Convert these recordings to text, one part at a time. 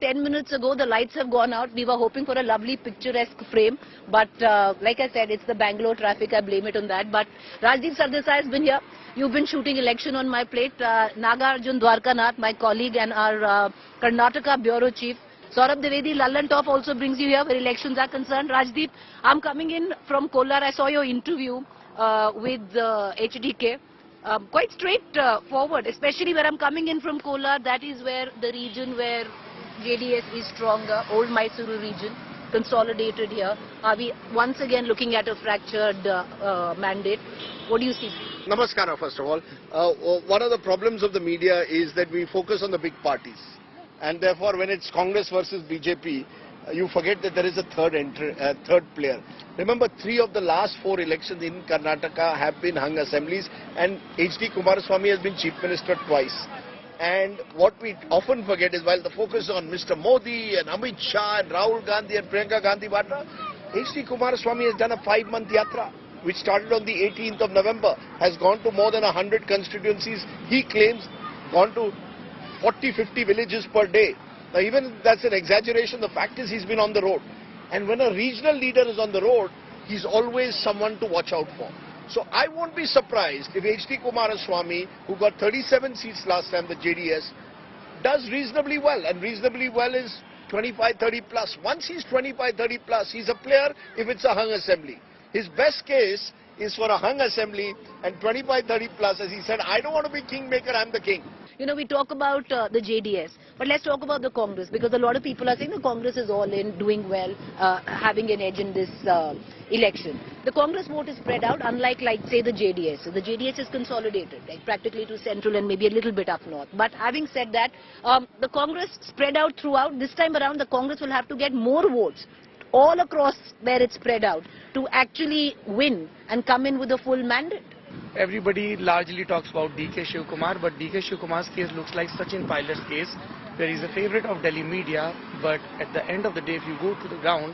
10 minutes ago, the lights have gone out. We were hoping for a lovely picturesque frame. But like I said, it's the Bangalore traffic. I blame it on that. But Rajdeep Sardesai has been here. You've been shooting election on my plate. Nagarjun Dwarkanath, my colleague and our Karnataka Bureau Chief. Saurabh Dwivedi, Lallantop also brings you here where elections are concerned. Rajdeep, I'm coming in from Kolar. I saw your interview with HDK. Quite straightforward, especially where I'm coming in from Kolar. That is where the region where JDS is stronger, old Mysuru region, consolidated here. Are we once again looking at a fractured mandate? What do you see? Namaskara, first of all. One of the problems of the media is that we focus on the big parties. And therefore, when it's Congress versus BJP, you forget that there is a third player. Remember, 3 of the last 4 elections in Karnataka have been hung assemblies, and H.D. Kumaraswamy has been Chief Minister twice. And what we often forget is while the focus is on Mr. Modi and Amit Shah and Rahul Gandhi and Priyanka Gandhi Vatra, H.D. Kumaraswamy has done a 5-month yatra, which started on the 18th of November, has gone to more than 100 constituencies. He claims gone to 40-50 villages per day. Now, even that's an exaggeration. The fact is he's been on the road. And when a regional leader is on the road, he's always someone to watch out for. So I won't be surprised if H.D. Kumaraswamy, who got 37 seats last time, the JDS, does reasonably well. And reasonably well is 25-30 plus. Once he's 25-30 plus, he's a player if it's a hung assembly. His best case is for a hung assembly and 25-30 plus. As he said, I don't want to be kingmaker, I'm the king. You know, we talk about the JDS, but let's talk about the Congress, because a lot of people are saying the Congress is all in, doing well, having an edge in this election. The Congress vote is spread out, unlike, like, say, the JDS. So the JDS is consolidated, like, practically to central and maybe a little bit up north. But having said that, the Congress spread out throughout. This time around, the Congress will have to get more votes all across where it's spread out to actually win and come in with a full mandate. Everybody largely talks about D.K. Shivkumar, but D.K. Shivkumar's case looks like Sachin Pilot's case, where he's a favorite of Delhi media, but at the end of the day, if you go to the ground,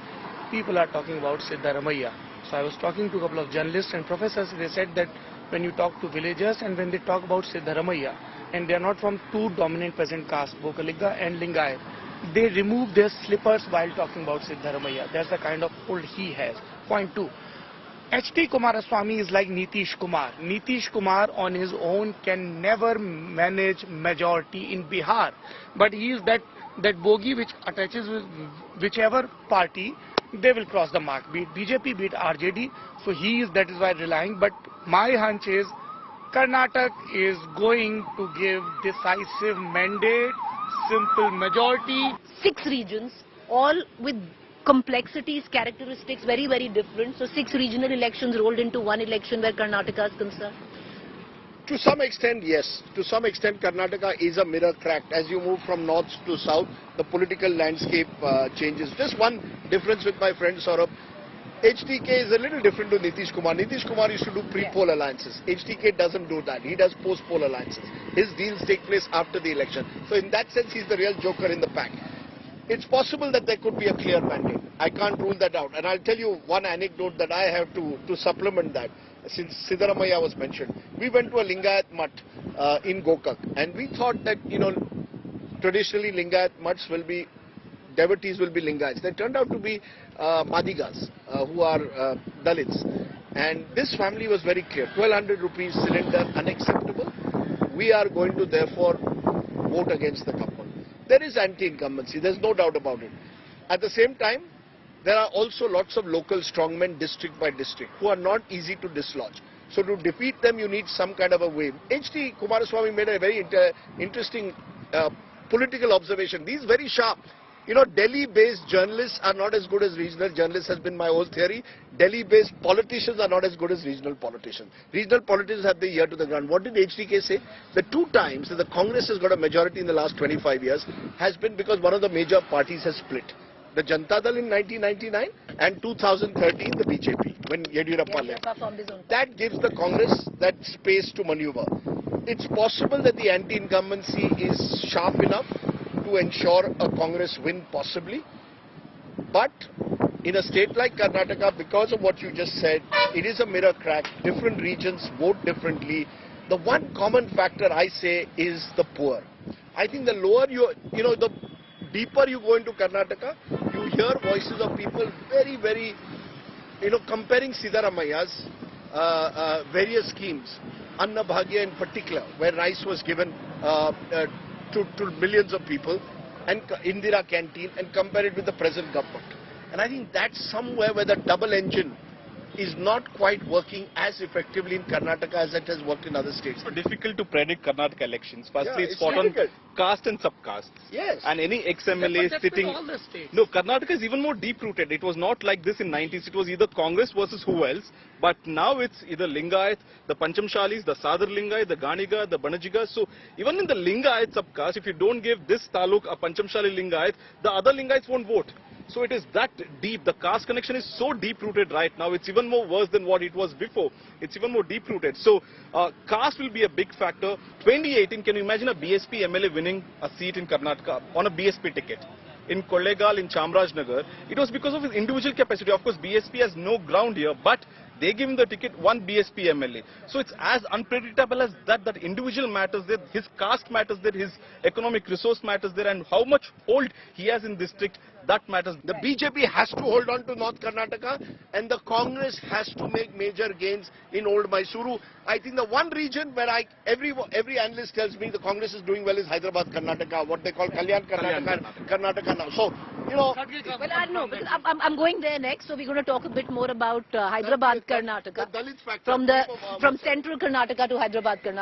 people are talking about Siddaramaiah. So I was talking to a couple of journalists and professors. They said that when you talk to villagers and when they talk about Siddaramaiah, and they are not from 2 dominant peasant castes, Bokaligga and Lingayat, they remove their slippers while talking about Siddaramaiah. That's the kind of pull he has. Point 2. H.D. Kumaraswamy is like Nitish Kumar. Nitish Kumar on his own can never manage majority in Bihar. But he is that bogey which attaches with whichever party, they will cross the mark. Be it BJP, be it RJD. So that is why relying. But my hunch is Karnataka is going to give decisive mandate, simple majority. 6 regions, all with complexities, characteristics very, very different. So 6 regional elections rolled into one election where Karnataka is concerned. To some extent, yes. To some extent, Karnataka is a mirror cracked. As you move from north to south, the political landscape changes. Just one difference with my friend Saurabh. HDK is a little different to Nitish Kumar. Nitish Kumar used to do pre-poll alliances. HDK doesn't do that. He does post-poll alliances. His deals take place after the election. So in that sense, he's the real joker in the pack. It's possible that there could be a clear mandate. I can't rule that out. And I'll tell you one anecdote that I have to supplement that. Since Siddaramaiah was mentioned, we went to a Lingayat Mutt in Gokak, and we thought that, traditionally Lingayat Mutts will be, devotees will be Lingayats. They turned out to be Madigas, who are Dalits. And this family was very clear. 1200 rupees cylinder, unacceptable. We are going to therefore vote against the couple. There is anti-incumbency, there's no doubt about it. At the same time, there are also lots of local strongmen district by district who are not easy to dislodge. So to defeat them, you need some kind of a wave. H.D. Kumaraswamy made a very interesting political observation. These very sharp. Delhi-based journalists are not as good as regional journalists, has been my whole theory. Delhi-based politicians are not as good as regional politicians. Regional politicians have the ear to the ground. What did HDK say? The 2 times that the Congress has got a majority in the last 25 years has been because one of the major parties has split. The Janata Dal in 1999 and 2013 the BJP, when Yediyurappa left. That gives the Congress that space to maneuver. It's possible that the anti-incumbency is sharp enough to ensure a Congress win possibly. But in a state like Karnataka, because of what you just said, it is a mirror crack. Different regions vote differently. The one common factor I say is the poor. I think the lower the deeper you go into Karnataka, you hear voices of people very, very, comparing Siddharamaia's various schemes, Anna Bhagya in particular, where rice was given to millions of people, and Indira Canteen, and compare it with the present government. And I think that's somewhere where the double engine is not quite working as effectively in Karnataka as it has worked in other states. It's so difficult to predict Karnataka elections. Firstly, Yeah, it's it's fought on difficult. caste and subcaste. Yes. And any But ex-MLA that's sitting... with all the states. No, Karnataka is even more deep-rooted. It was not like this in 90s. It was either Congress versus who else. But now it's either Lingayat, the Panchamshalis, the Sadar Lingayat, the Ganiga, the Banajiga. So even in the Lingayat subcaste, if you don't give this taluk a Panchamshali Lingayat, the other Lingayats won't vote. So it is that deep. The caste connection is so deep-rooted right now. It's even more worse than what it was before. It's even more deep-rooted. So caste will be a big factor. 2018, can you imagine a BSP MLA winning a seat in Karnataka on a BSP ticket? In Kollegal, in Chamrajnagar, it was because of his individual capacity. Of course, BSP has no ground here, but they give him the ticket, one BSP MLA. So it's as unpredictable as that individual matters there, his caste matters there, his economic resource matters there, and how much hold he has in district, that matters. The BJP has to hold on to North Karnataka, and the Congress has to make major gains in Old Mysuru. I think the one region where every analyst tells me the Congress is doing well is Hyderabad, Karnataka, what they call Kalyan Karnataka now. So, Well, I know, because I'm going there next, so we're going to talk a bit more about Hyderabad, Karnataka. The Dalit factor. From central Karnataka to Hyderabad, Karnataka.